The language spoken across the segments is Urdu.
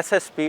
SSP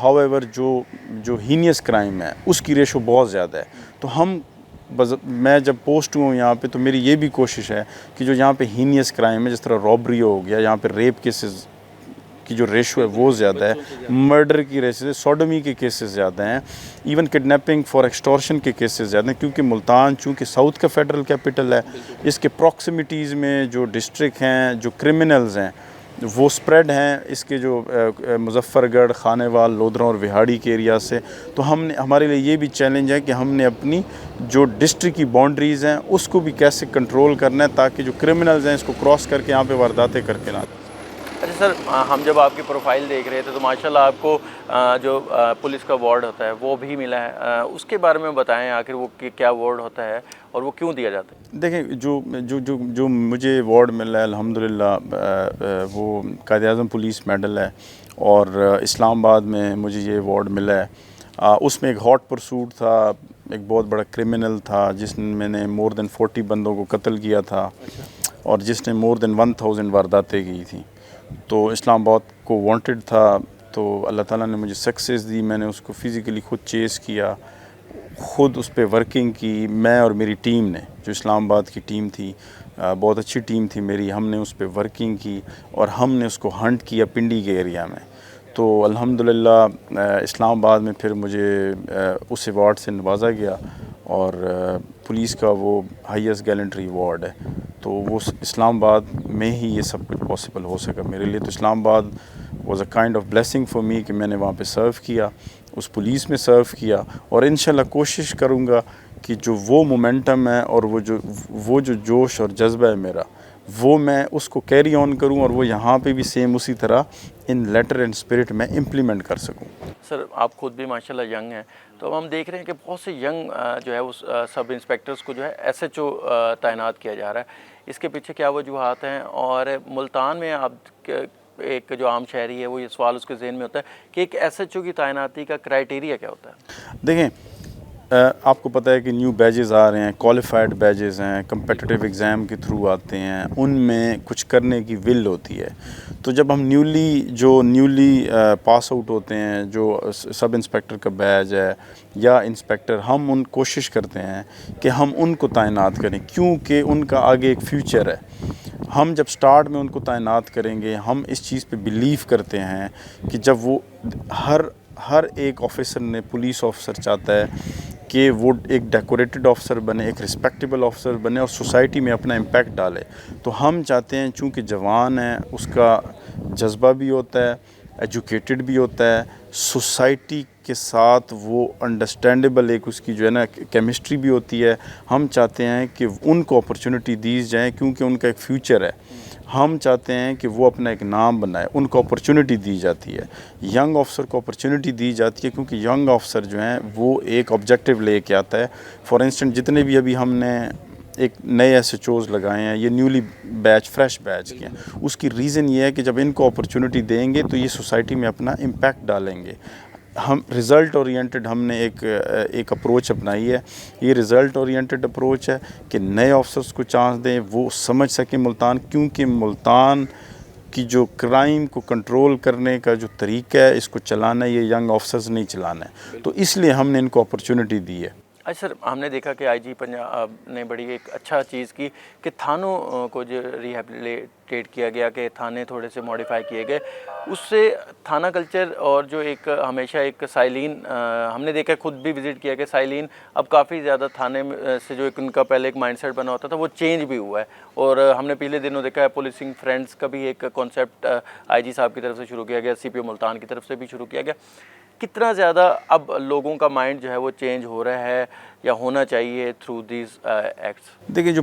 ہاؤ ایور جو ہینیس کرائم ہے اس کی ریشو بہت زیادہ ہے. تو میں جب پوسٹ ہوں یہاں پہ تو میری یہ بھی کوشش ہے کہ جو یہاں پہ ہینیس کرائم ہے جس طرح رابری ہو گیا, یہاں پہ ریپ کیسز کی جو ریشو ہے وہ زیادہ ہے, مرڈر کی ریشو, سوڈومی کے کیسز زیادہ ہیں, ایون کڈنیپنگ فار ایکسٹورشن کے کیسز زیادہ ہیں, کیونکہ ملتان چونکہ ساؤتھ کا فیڈرل کیپٹل ہے, اس کے پراکسیمیٹیز میں جو ڈسٹرکٹ ہیں جو کرمنلز ہیں وہ سپریڈ ہیں اس کے جو مظفر گڑھ, خانے وال, لودھرا اور وہاڑی کے ایریا سے. تو ہمارے لیے یہ بھی چیلنج ہے کہ ہم نے اپنی جو ڈسٹرکٹ کی باؤنڈریز ہیں اس کو بھی کیسے کنٹرول کرنا ہے تاکہ جو کرمنلز ہیں اس کو کراس کر کے یہاں پہ وارداتیں کر کے نہ. اچھا سر, ہم جب آپ کی پروفائل دیکھ رہے تھے تو ماشاءاللہ آپ کو جو پولیس کا وارڈ ہوتا ہے وہ بھی ملا ہے, اس کے بارے میں بتائیں آخر وہ کیا وارڈ ہوتا ہے اور وہ کیوں دیا جاتا ہے؟ دیکھیں جو مجھے وارڈ ملا ہے الحمدللہ وہ قائد اعظم پولیس میڈل ہے, اور اسلام آباد میں مجھے یہ وارڈ ملا ہے. اس میں ایک ہاٹ پرسوٹ تھا, ایک بہت بڑا کرمنل تھا جس میں نے مور دین 40 بندوں کو قتل کیا تھا اور جس نے مور دین 1000 وارداتیں کی تھیں. تو اسلام آباد کو وانٹڈ تھا, تو اللہ تعالیٰ نے مجھے سکسیس دی. میں نے اس کو فزیکلی خود چیز کیا, خود اس پہ ورکنگ کی, میں اور میری ٹیم نے, جو اسلام آباد کی ٹیم تھی بہت اچھی ٹیم تھی میری, ہم نے اس پہ ورکنگ کی اور ہم نے اس کو ہنٹ کیا پنڈی کے ایریا میں. تو الحمدللہ اسلام آباد میں پھر مجھے اس ایوارڈ سے نوازا گیا, اور پولیس کا وہ ہائیسٹ گیلنٹری ایوارڈ ہے. تو وہ اسلام آباد میں ہی یہ سب کچھ پاسبل ہو سکا میرے لیے. تو اسلام آباد was a kind of blessing for me کہ میں نے وہاں پہ سرو کیا, اس پولیس میں سرو کیا, اور انشاءاللہ کوشش کروں گا کہ جو وہ مومنٹم ہے اور وہ جو جوش اور جذبہ ہے میرا, وہ میں اس کو کیری آن کروں اور وہ یہاں پہ بھی سیم اسی طرح ان لیٹر اینڈ اسپرٹ میں امپلیمنٹ کر سکوں. سر آپ خود بھی ماشاءاللہ ینگ ہیں, تو اب ہم دیکھ رہے ہیں کہ بہت سے ینگ جو ہے اس سب انسپیکٹرز کو جو ہے SHO تعینات کیا جا رہا ہے. اس کے پیچھے کیا وجوہات ہیں, اور ملتان میں آپ ایک جو عام شہری ہے وہ یہ سوال اس کے ذہن میں ہوتا ہے کہ ایک SHO کی تعیناتی کا کرائیٹیریا کیا ہوتا ہے؟ دیکھیں آپ کو پتہ ہے کہ نیو بیجز آ رہے ہیں, کوالیفائڈ بیجز ہیں, کمپیٹیٹیو ایگزام کے تھرو آتے ہیں, ان میں کچھ کرنے کی ول ہوتی ہے. تو جب ہم نیولی پاس آؤٹ ہوتے ہیں, جو سب انسپیکٹر کا بیج ہے یا انسپیکٹر, ہم کوشش کرتے ہیں کہ ہم ان کو تعینات کریں کیونکہ ان کا آگے ایک فیوچر ہے. ہم جب سٹارٹ میں ان کو تعینات کریں گے, ہم اس چیز پہ بلیو کرتے ہیں کہ جب وہ ہر ایک آفیسر نے, پولیس آفیسر چاہتا ہے کہ وہ ایک ڈیکوریٹڈ آفیسر بنے, ایک رسپیکٹیبل آفیسر بنے اور سوسائٹی میں اپنا امپیکٹ ڈالے. تو ہم چاہتے ہیں چونکہ جوان ہے, اس کا جذبہ بھی ہوتا ہے, ایجوکیٹڈ بھی ہوتا ہے, سوسائٹی کے ساتھ وہ انڈرسٹینڈیبل ایک اس کی جو ہے نا کیمسٹری بھی ہوتی ہے. ہم چاہتے ہیں کہ ان کو اپرچونٹی دی جائیں کیونکہ ان کا ایک فیوچر ہے. ہم چاہتے ہیں کہ وہ اپنا ایک نام بنائے, ان کو اپرچونٹی دی جاتی ہے. ینگ آفسر کو اپرچونٹی دی جاتی ہے کیونکہ ینگ آفسر جو ہیں وہ ایک آبجیکٹیو لے کے آتا ہے. فار انسٹنٹ جتنے بھی ابھی ہم نے ایک نئے SHOs لگائے ہیں, یہ نیولی فریش بیچ کے ہیں, اس کی ریزن یہ ہے کہ جب ان کو اپرچونٹی دیں گے تو یہ سوسائٹی میں اپنا امپیکٹ ڈالیں گے. ہم رزلٹ اورینٹڈ ہم نے ایک اپروچ اپنائی ہے. یہ رزلٹ اورینٹڈ اپروچ ہے کہ نئے آفسرس کو چانس دیں, وہ سمجھ سکیں ملتان, کیونکہ ملتان کی جو کرائم کو کنٹرول کرنے کا جو طریقہ ہے, اس کو چلانا ہے یہ ینگ آفسرز نہیں چلانا ہے. تو اس لیے ہم نے ان کو اپرچونٹی دی ہے. اچھا سر, ہم نے دیکھا کہ IG پنجاب نے بڑی ایک اچھا چیز کی کہ تھانوں کو جو ریہیبلیٹیٹ کیا گیا, کہ تھانے تھوڑے سے موڈیفائی کیے گئے. اس سے تھانہ کلچر اور جو ایک ہمیشہ ایک سائلین, ہم نے دیکھا خود بھی وزٹ کیا کہ سائلین اب کافی زیادہ تھانے سے جو ایک ان کا پہلے ایک مائنڈ سیٹ بنا ہوتا تھا وہ چینج بھی ہوا ہے. اور ہم نے پچھلے دنوں دیکھا ہے پولیسنگ فرینڈز کا بھی ایک کانسیپٹ IG صاحب کی طرف سے شروع کیا گیا, CPO ملتان کی طرف سے بھی شروع کیا گیا. کتنا زیادہ اب لوگوں کا مائنڈ جو ہے وہ چینج ہو رہا ہے یا ہونا چاہیے تھرو دیز ایکٹس؟ دیکھیں جو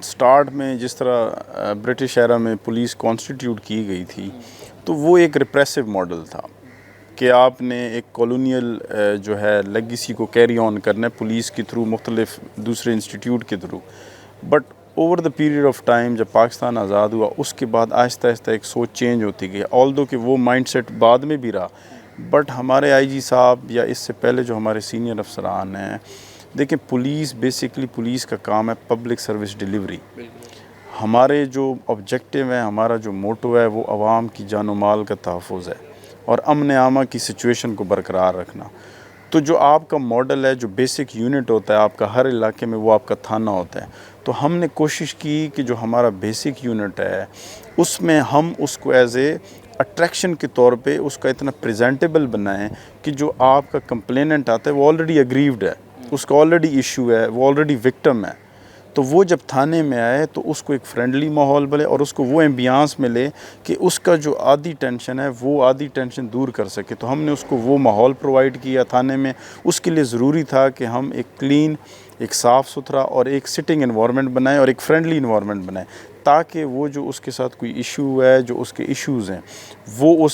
سٹارٹ میں جس طرح برٹش ایرا میں پولیس کانسٹیٹیوٹ کی گئی تھی تو وہ ایک ریپریسو ماڈل تھا کہ آپ نے ایک کالونیل جو ہے لیگیسی کو کیری آن کرنا ہے پولیس کے تھرو, مختلف دوسرے انسٹیٹیوٹ کے through. But over the period of time جب پاکستان آزاد ہوا اس کے بعد آہستہ آہستہ ایک سوچ چینج ہوتی گئی, آلدو کہ وہ مائنڈ سیٹ بعد میں بھی رہا. بٹ ہمارے IG صاحب یا اس سے پہلے جو ہمارے سینئر افسران ہیں, دیکھیں پولیس بیسکلی پولیس کا کام ہے پبلک سروس ڈیلیوری. ہمارے جو آبجیکٹیو ہیں, ہمارا جو موٹو ہے وہ عوام کی جان و مال کا تحفظ ہے. اور امن عامہ کی سچویشن کو برقرار رکھنا. تو جو آپ کا ماڈل ہے, جو بیسک یونٹ ہوتا ہے آپ کا ہر علاقے میں, وہ آپ کا تھانہ ہوتا ہے. تو ہم نے کوشش کی کہ جو ہمارا بیسک یونٹ ہے اس میں ہم اس کو ایز اے اٹریکشن کے طور پہ اس کا اتنا پریزنٹیبل بنائیں کہ جو آپ کا کمپلیننٹ آتا ہے وہ آلریڈی اگریوڈ ہے, اس کا آلریڈی ایشو ہے, وہ آلریڈی وکٹم ہے. تو وہ جب تھانے میں آئے تو اس کو ایک فرینڈلی ماحول ملے اور اس کو وہ ایمبیانس ملے کہ اس کا جو آدھی ٹینشن ہے وہ آدھی ٹینشن دور کر سکے. تو ہم نے اس کو وہ ماحول پرووائڈ کیا تھانے میں. اس کے لیے ضروری تھا کہ ہم ایک کلین, ایک صاف ستھرا اور ایک سٹنگ انوائرمنٹ بنائیں اور ایک فرینڈلی انوائرمنٹ بنائیں, تاکہ وہ جو اس کے ساتھ کوئی ایشو ہے, جو اس کے ایشوز ہیں, وہ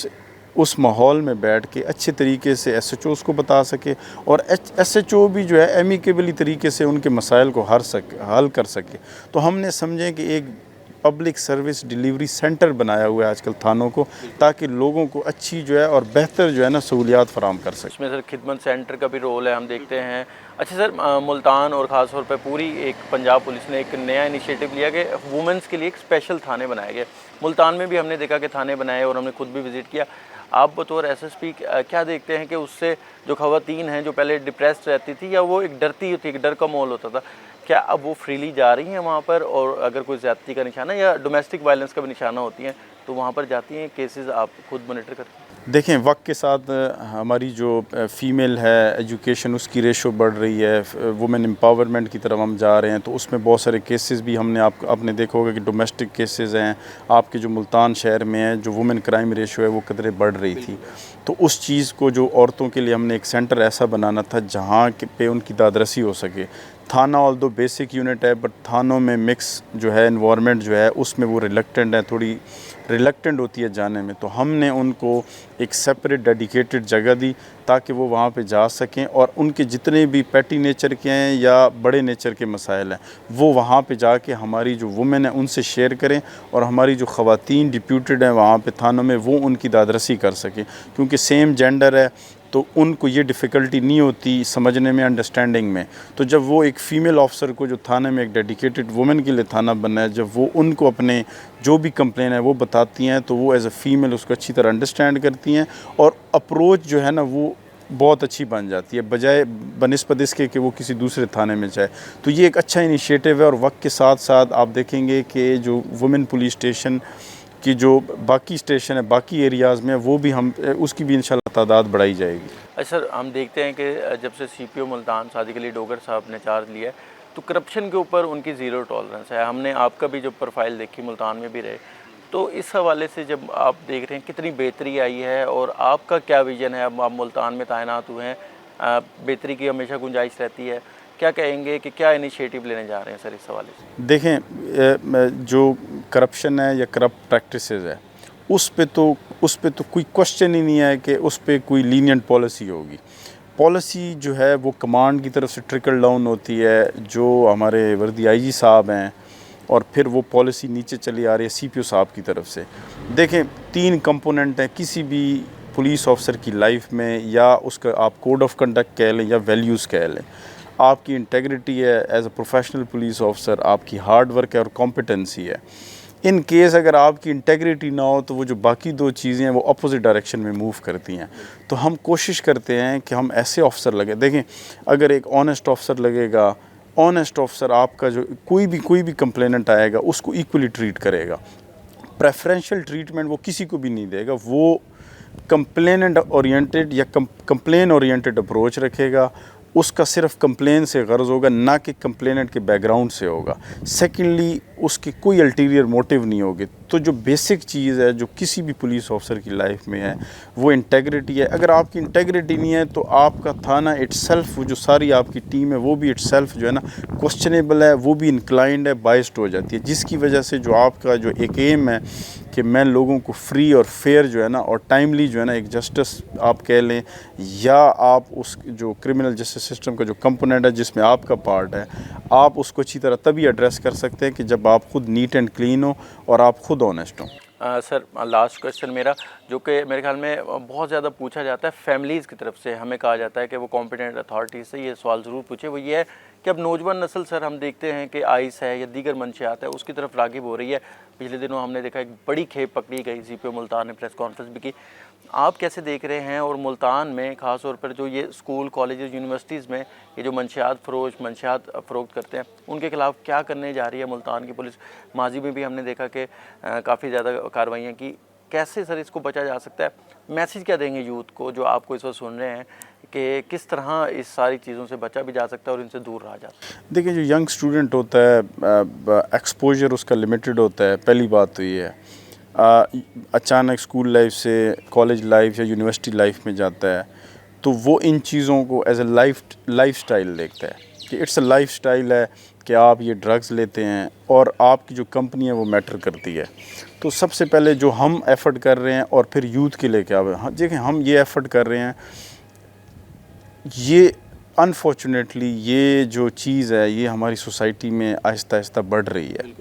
اس ماحول میں بیٹھ کے اچھے طریقے سے ایس ایچ اوز کو بتا سکے اور ایس ایچ او بھی جو ہے ایمیکیبلی طریقے سے ان کے مسائل کو حل کر سکے. تو ہم نے سمجھیں کہ ایک پبلک سروس ڈیلیوری سینٹر بنایا ہوا ہے آج کل تھانوں کو, تاکہ لوگوں کو اچھی جو ہے اور بہتر جو ہے نا سہولیات فراہم کر سکے. اس میں سر خدمت سینٹر کا بھی رول ہے, ہم دیکھتے ہیں. اچھا سر, ملتان اور خاص طور پہ پوری ایک پنجاب پولیس نے ایک نیا انیشیٹو لیا کہ وومنس کے لیے ایک اسپیشل تھانے بنائے گئے. ملتان میں بھی ہم نے دیکھا کہ تھانے بنائے اور ہم نے خود بھی وزٹ کیا. آپ بطور ایس ایس پی کیا دیکھتے ہیں کہ اس سے جو خواتین ہیں جو پہلے ڈپریسڈ رہتی تھی یا وہ ایک ڈرتی تھی, ایک ڈر کا ماحول ہوتا تھا, کیا اب وہ فریلی جا رہی ہیں وہاں پر, اور اگر کوئی زیادتی کا نشانہ یا ڈومیسٹک وائلنس کا بھی نشانہ ہوتی ہیں تو وہاں پر جاتی ہیں, کیسز آپ خود مانیٹر کرتے ہیں؟ دیکھیں, وقت کے ساتھ ہماری جو فیمیل ہے ایجوکیشن, اس کی ریشو بڑھ رہی ہے, وومن امپاورمنٹ کی طرف ہم جا رہے ہیں. تو اس میں بہت سارے کیسز بھی ہم نے آپ نے دیکھا ہوگا کہ ڈومیسٹک کیسز ہیں آپ کے جو ملتان شہر میں ہیں, جو وومن کرائم ریشو ہے وہ قدرے بڑھ رہی تھی. تو اس چیز کو جو عورتوں کے لیے ہم نے ایک سینٹر ایسا بنانا تھا جہاں پہ ان کی دادرسی ہو سکے. تھانہ آل دو بیسک یونٹ ہے, بٹ تھانوں میں مکس جو ہے انوائرمنٹ جو ہے اس میں وہ ریلیکٹنٹ ہے, تھوڑی ریلیکٹنٹ ہوتی ہے جانے میں. تو ہم نے ان کو ایک سیپریٹ ڈیڈیکیٹڈ جگہ دی تاکہ وہ وہاں پہ جا سکیں اور ان کے جتنے بھی پیٹی نیچر کے ہیں یا بڑے نیچر کے مسائل ہیں وہ وہاں پہ جا کے ہماری جو وومن ہیں ان سے شیئر کریں, اور ہماری جو خواتین ڈپیوٹڈ ہیں وہاں پہ تھانوں میں وہ ان کی دادرسی کر سکیں. کیونکہ سیم جینڈر ہے تو ان کو یہ ڈیفیکلٹی نہیں ہوتی سمجھنے میں, انڈرسٹینڈنگ میں. تو جب وہ ایک فیمیل آفسر کو جو تھانے میں ایک ڈیڈیکیٹڈ وومن کے لیے تھانہ بننا ہے, جب وہ ان کو اپنے جو بھی کمپلین ہے وہ بتاتی ہیں تو وہ ایز اے فیمیل اس کو اچھی طرح انڈرسٹینڈ کرتی ہیں اور اپروچ جو ہے نا وہ بہت اچھی بن جاتی ہے, بجائے بنسبت اس کے کہ وہ کسی دوسرے تھانے میں جائے. تو یہ ایک اچھا انیشیٹو ہے, اور وقت کے ساتھ ساتھ آپ دیکھیں گے کہ جو وومن پولیس اسٹیشن کی جو باقی اسٹیشن ہے باقی ایریاز میں, وہ بھی ہم اس کی بھی انشاءاللہ تعداد بڑھائی جائے گی. اچھا سر, ہم دیکھتے ہیں کہ جب سے سی پی او ملتان صادق علی ڈوگر صاحب نے چارج لیا ہے تو کرپشن کے اوپر ان کی زیرو ٹالرنس ہے. ہم نے آپ کا بھی جو پروفائل دیکھی, ملتان میں بھی رہے, تو اس حوالے سے جب آپ دیکھ رہے ہیں کتنی بہتری آئی ہے اور آپ کا کیا ویژن ہے؟ اب آپ ملتان میں تعینات ہوئے ہیں, بہتری کی ہمیشہ گنجائش رہتی ہے, کیا کہیں گے کہ کیا انیشیٹو لینے جا رہے ہیں سر اس حوالے سے؟ دیکھیں, جو کرپشن ہے یا کرپٹ پریکٹسز ہے اس پہ تو کوئی کوشچن ہی نہیں ہے کہ اس پہ کوئی لینینٹ پالیسی ہوگی. پالیسی جو ہے وہ کمانڈ کی طرف سے ٹرکل ڈاؤن ہوتی ہے, جو ہمارے وردی آئی جی صاحب ہیں, اور پھر وہ پالیسی نیچے چلی آ رہی ہے سی پی او صاحب کی طرف سے. دیکھیں, 3 کمپوننٹ ہیں کسی بھی پولیس آفسر کی لائف میں, یا اس کا آپ کوڈ آف کنڈکٹ کہہ لیں یا ویلیوز کہہ لیں. آپ کی انٹیگریٹی ہے as a professional police officer, آپ کی ہارڈ ورک ہے اور کمپیٹنسی ہے. ان کیس اگر آپ کی انٹیگریٹی نہ ہو تو وہ جو باقی 2 چیزیں ہیں وہ اپوزٹ ڈائریکشن میں موو کرتی ہیں. تو ہم کوشش کرتے ہیں کہ ہم ایسے آفسر لگیں. دیکھیں, اگر ایک آنیسٹ آفسر لگے گا, آنیسٹ آفسر آپ کا جو کوئی بھی کمپلیننٹ آئے گا اس کو ایکولی ٹریٹ کرے گا. پریفرینشل ٹریٹمنٹ وہ کسی کو بھی نہیں دے گا. وہ کمپلیننٹ اورینٹڈ یا کمپلین اورینٹڈ اپروچ رکھے گا. اس کا صرف کمپلین سے غرض ہوگا, نہ کہ کمپلیننٹ کے بیک گراؤنڈ سے ہوگا. سیکنڈلی, اس کی کوئی الٹیریئر موٹیو نہیں ہوگی. تو جو بیسک چیز ہے جو کسی بھی پولیس آفسر کی لائف میں ہے وہ انٹیگریٹی ہے. اگر آپ کی انٹیگریٹی نہیں ہے تو آپ کا تھانہ اٹ سیلف, وہ جو ساری آپ کی ٹیم ہے وہ بھی اٹ سیلف جو ہے نا کوسچنیبل ہے, وہ بھی انکلائنڈ ہے, بائسڈ ہو جاتی ہے. جس کی وجہ سے جو آپ کا جو ایک ایم ہے کہ میں لوگوں کو فری اور فیئر جو ہے نا اور ٹائملی جو ہے نا ایک جسٹس آپ کہہ لیں, یا آپ اس جو کرمنل جسٹس سسٹم کا جو کمپوننٹ ہے جس میں آپ کا پارٹ ہے, آپ اس کو اچھی طرح تبھی ایڈریس کر سکتے ہیں کہ جب آپ خود نیٹ اینڈ کلین ہو اور آپ خود آنیسٹ ہوں. سر, لاسٹ کویشچن میرا, جو کہ میرے خیال میں بہت زیادہ پوچھا جاتا ہے فیملیز کی طرف سے, ہمیں کہا جاتا ہے کہ وہ کمپیٹنٹ اتھارٹیز سے یہ سوال ضرور پوچھے, وہ یہ ہے کہ اب نوجوان نسل سر ہم دیکھتے ہیں کہ آئس ہے یا دیگر منشیات ہے اس کی طرف راغب ہو رہی ہے. پچھلے دنوں ہم نے دیکھا ایک بڑی کھیپ پکڑی گئی, سی پی او ملتان نے پریس کانفرنس بھی کی. آپ کیسے دیکھ رہے ہیں؟ اور ملتان میں خاص طور پر جو یہ اسکول کالجز یونیورسٹیز میں یہ جو منشیات فروخت کرتے ہیں ان کے خلاف کیا کرنے جا رہی ہے ملتان کی پولیس؟ ماضی میں بھی ہم نے دیکھا کہ کافی زیادہ کارروائیاں کی. کیسے سر اس کو بچا جا سکتا ہے؟ میسیج کیا دیں گے یوتھ کو جو آپ کو اس وقت سن رہے ہیں کہ کس طرح اس ساری چیزوں سے بچا بھی جا سکتا ہے اور ان سے دور رہا جا سکتا ہے؟ دیکھیں جو ینگ اسٹوڈنٹ ہوتا ہے ایکسپوجر اس کا لمیٹڈ ہوتا ہے. پہلی بات تو یہ ہے اچانک اسکول لائف سے کالج لائف یا یونیورسٹی لائف میں جاتا ہے تو وہ ان چیزوں کو ایز اے لائف سٹائل دیکھتا ہے کہ اٹس اے لائف سٹائل ہے کہ آپ یہ ڈرگز لیتے ہیں اور آپ کی جو کمپنی ہے وہ میٹر کرتی ہے. تو سب سے پہلے جو ہم ایفرٹ کر رہے ہیں اور پھر یوتھ کے لے کے دیکھیں ہم یہ ایفرٹ کر رہے ہیں. یہ انفارچونیٹلی یہ جو چیز ہے یہ ہماری سوسائٹی میں آہستہ آہستہ بڑھ رہی ہے.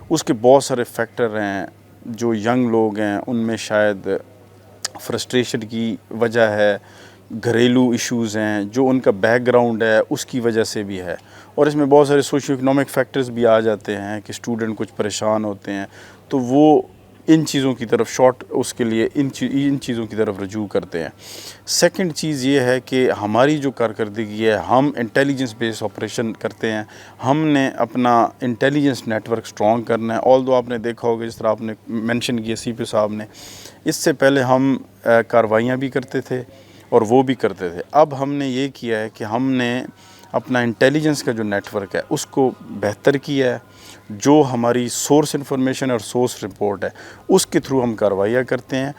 اس کے بہت سارے فیکٹر ہیں. جو ینگ لوگ ہیں ان میں شاید فرسٹریشن کی وجہ ہے, گھریلو ایشوز ہیں, جو ان کا بیک گراؤنڈ ہے اس کی وجہ سے بھی ہے, اور اس میں بہت سارے سوشیو اکنامک فیکٹرز بھی آ جاتے ہیں کہ اسٹوڈنٹ کچھ پریشان ہوتے ہیں تو وہ ان چیزوں کی طرف اس کے لیے ان چیزوں کی طرف رجوع کرتے ہیں. سیکنڈ چیز یہ ہے کہ ہماری جو کارکردگی ہے ہم انٹیلیجنس بیس آپریشن کرتے ہیں. ہم نے اپنا انٹیلیجنس نیٹ ورک اسٹرانگ کرنا ہے. آلدو آپ نے دیکھا ہوگا جس طرح آپ نے مینشن کیا سی پی صاحب نے, اس سے پہلے ہم کارروائیاں بھی کرتے تھے اور وہ بھی کرتے تھے. اب ہم نے یہ کیا ہے کہ ہم نے اپنا انٹیلیجنس کا جو نیٹ ورک ہے اس کو بہتر کیا ہے. جو ہماری سورس انفارمیشن اور سورس رپورٹ ہے اس کے تھرو ہم کارروائیاں کرتے ہیں.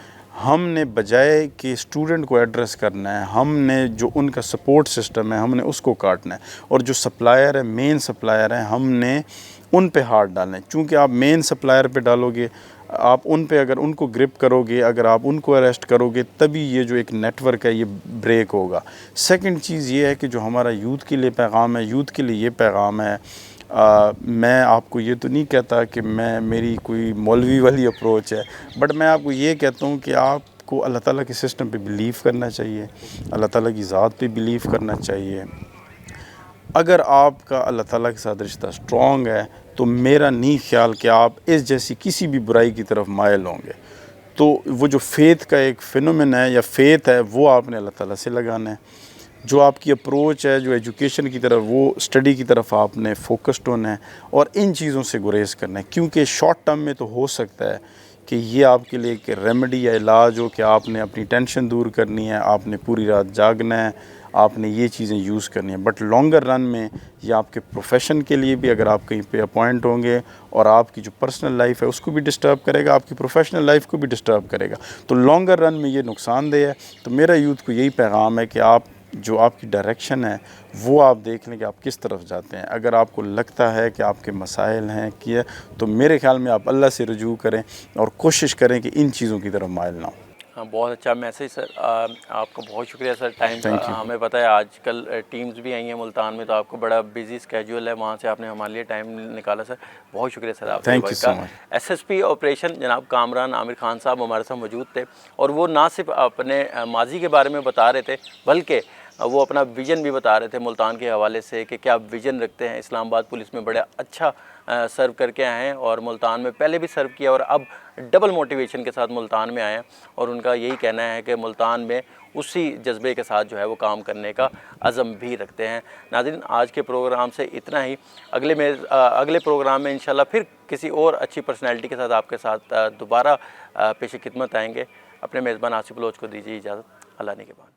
ہم نے بجائے کہ اسٹوڈنٹ کو ایڈریس کرنا ہے ہم نے جو ان کا سپورٹ سسٹم ہے ہم نے اس کو کاٹنا ہے, اور جو سپلائر ہے مین سپلائر ہیں ہم نے ان پہ ہاتھ ڈالنا ہے. چونکہ آپ مین سپلائر پہ ڈالو گے, آپ ان پہ اگر ان کو گرپ کرو گے, اگر آپ ان کو اریسٹ کرو گے تبھی یہ جو ایک نیٹ ورک ہے یہ بریک ہوگا. سیکنڈ چیز یہ ہے کہ جو ہمارا یوتھ کے لیے پیغام ہے, یوتھ کے لیے یہ پیغام ہے, میں آپ کو یہ تو نہیں کہتا کہ میری کوئی مولوی والی اپروچ ہے, بٹ میں آپ کو یہ کہتا ہوں کہ آپ کو اللہ تعالیٰ کے سسٹم پہ بلیو کرنا چاہیے, اللہ تعالیٰ کی ذات پہ بلیو کرنا چاہیے. اگر آپ کا اللہ تعالیٰ کے ساتھ رشتہ اسٹرانگ ہے تو میرا نہیں خیال کہ آپ اس جیسی کسی بھی برائی کی طرف مائل ہوں گے. تو وہ جو فیتھ کا ایک فینومین ہے یا فیتھ ہے وہ آپ نے اللہ تعالیٰ سے لگانا ہے. جو آپ کی اپروچ ہے جو ایجوکیشن کی طرف, وہ اسٹڈی کی طرف آپ نے فوکسڈ ہونا ہے اور ان چیزوں سے گریز کرنا ہے. کیونکہ شارٹ ٹرم میں تو ہو سکتا ہے کہ یہ آپ کے لیے ایک ریمیڈی یا علاج ہو کہ آپ نے اپنی ٹینشن دور کرنی ہے, آپ نے پوری رات جاگنا ہے, آپ نے یہ چیزیں یوز کرنی ہیں. بٹ لانگر رن میں یہ آپ کے پروفیشن کے لیے بھی, اگر آپ کہیں پہ اپوائنٹ ہوں گے اور آپ کی جو پرسنل لائف ہے اس کو بھی ڈسٹرب کرے گا, آپ کی پروفیشنل لائف کو بھی ڈسٹرب کرے گا, تو لانگر رن میں یہ نقصان دہ ہے. تو میرا یوتھ کو یہی پیغام ہے کہ جو آپ کی ڈائریکشن ہے وہ آپ دیکھ لیں کہ آپ کس طرف جاتے ہیں. اگر آپ کو لگتا ہے کہ آپ کے مسائل ہیں تو میرے خیال میں آپ اللہ سے رجوع کریں اور کوشش کریں کہ ان چیزوں کی طرف مائل نہ ہوں. ہاں, بہت اچھا میسیج سر. آپ کا بہت شکریہ سر. ٹائم ہمیں پتہ ہے آج کل ٹیمز بھی آئی ہیں ملتان میں تو آپ کو بڑا بزی اسکیجول ہے, وہاں سے آپ نے ہمارے لیے ٹائم نکالا سر. بہت شکریہ سر آپ کا. ایس ایس پی آپریشن جناب کامران عامر خان صاحب ہمارے ساتھ موجود تھے اور وہ نہ صرف اپنے ماضی کے بارے میں بتا رہے تھے بلکہ وہ اپنا ویژن بھی بتا رہے تھے ملتان کے حوالے سے کہ کیا ویژن رکھتے ہیں. اسلام آباد پولیس میں بڑا اچھا سرو کر کے آئے ہیں اور ملتان میں پہلے بھی سرو کیا اور اب ڈبل موٹیویشن کے ساتھ ملتان میں آئے ہیں, اور ان کا یہی کہنا ہے کہ ملتان میں اسی جذبے کے ساتھ جو ہے وہ کام کرنے کا عزم بھی رکھتے ہیں. ناظرین, آج کے پروگرام سے اتنا ہی. اگلے پروگرام میں انشاءاللہ پھر کسی اور اچھی پرسنالٹی کے ساتھ آپ کے ساتھ دوبارہ پیش خدمت آئیں گے. اپنے میزبان آصف بلوچ کو دیجیے اجازت. اللہ نے کے بعد.